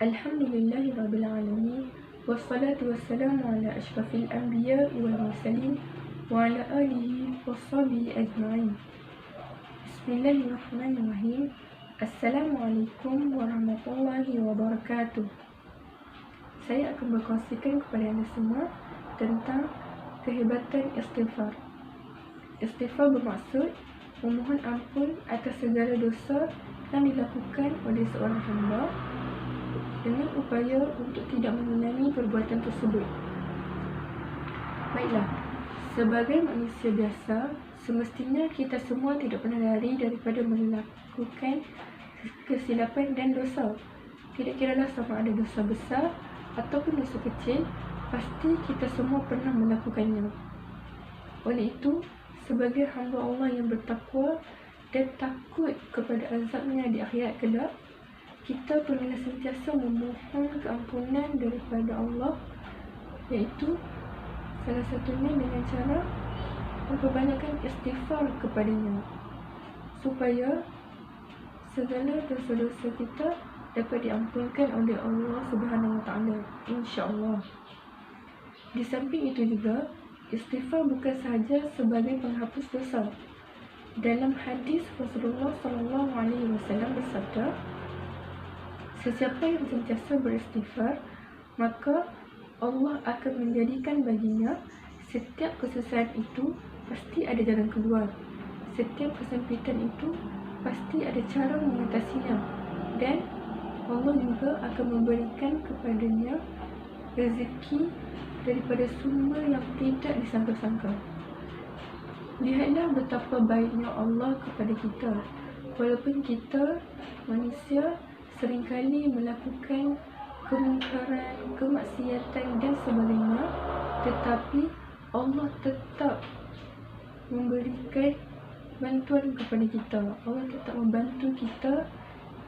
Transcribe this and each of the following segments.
Alhamdulillahi Rabbil Alamin. Wassalatu wassalamu ala ashrafil anbiya wal mursalin wa ala alihi washabihi ajma'in. Bismillahirrahmanirrahim. Assalamualaikum warahmatullahi wabarakatuh. Saya akan berkongsikan kepada anda semua tentang kehebatan istighfar. Istighfar bermaksud memohon ampun atas segala dosa yang dilakukan oleh seorang hamba dengan upaya untuk tidak mengulangi perbuatan tersebut. Baiklah, sebagai manusia biasa, semestinya kita semua tidak pernah lari daripada melakukan kesilapan dan dosa. Tidak kiralah sama ada dosa besar ataupun dosa kecil, pasti kita semua pernah melakukannya. Oleh itu, sebagai hamba Allah yang bertakwa dan takut kepada azabnya di akhirat kelak, kita perlu sentiasa memohon keampunan daripada Allah, iaitu salah satunya dengan cara memperbanyakkan istighfar kepadanya, supaya segala dosa-dosa kita dapat diampunkan oleh Allah Subhanahu Wa Taala, insya-Allah. Di samping itu juga, istighfar bukan sahaja sebagai penghapus dosa. Dalam hadis Rasulullah SAW bersabda, sesiapa yang sentiasa beristighfar, maka Allah akan menjadikan baginya setiap kesusahan itu pasti ada jalan keluar. Setiap kesempitan itu pasti ada cara mengatasinya, dan Allah juga akan memberikan kepadanya rezeki daripada sumber yang tidak disangka-sangka. Lihatlah betapa baiknya Allah kepada kita. Walaupun kita manusia seringkali melakukan kemungkaran, kemaksiatan dan sebagainya, tetapi Allah tetap memberikan bantuan kepada kita. Allah tetap membantu kita,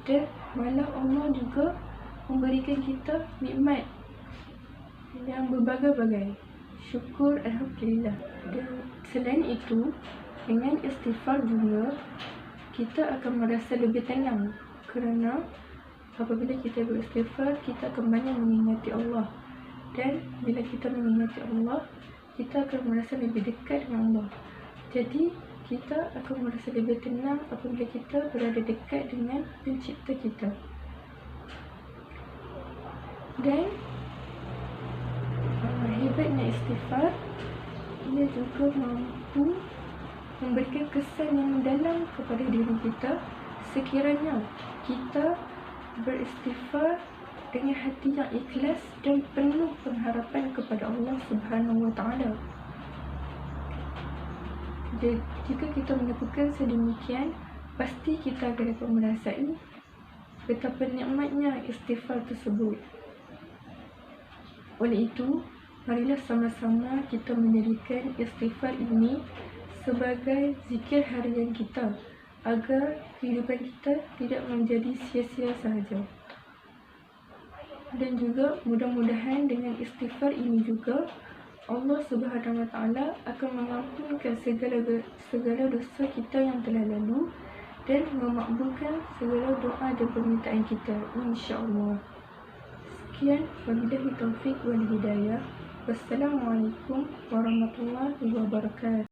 dan malah Allah juga memberikan kita nikmat yang berbagai-bagai. Syukur, Alhamdulillah. Dan selain itu, dengan istighfar juga kita akan merasa lebih tenang, kerana apabila kita beristighfar, kita akan banyak mengingati Allah. Dan bila kita mengingati Allah, kita akan merasa lebih dekat dengan Allah. Jadi kita akan merasa lebih tenang apabila kita berada dekat dengan pencipta kita. Dan hebatnya istighfar, ia juga mampu memberikan kesan yang mendalam kepada diri kita sekiranya kita beristighfar dengan hati yang ikhlas dan penuh pengharapan kepada Allah Subhanahu Wa Taala. Jika kita melakukan sedemikian, pasti kita akan dapat merasai betapa nikmatnya istighfar tersebut. Oleh itu, marilah sama-sama kita menjadikan istighfar ini sebagai zikir harian kita, agar kehidupan kita tidak menjadi sia-sia sahaja. Dan juga mudah-mudahan dengan istighfar ini juga Allah Subhanahu Wa Taala akan mengampunkan segala dosa kita yang telah lalu dan memakbulkan segala doa dan permintaan kita, insya-Allah. Sekian, wabillahi taufiq wal hidayah. Wassalamualaikum warahmatullahi wabarakatuh.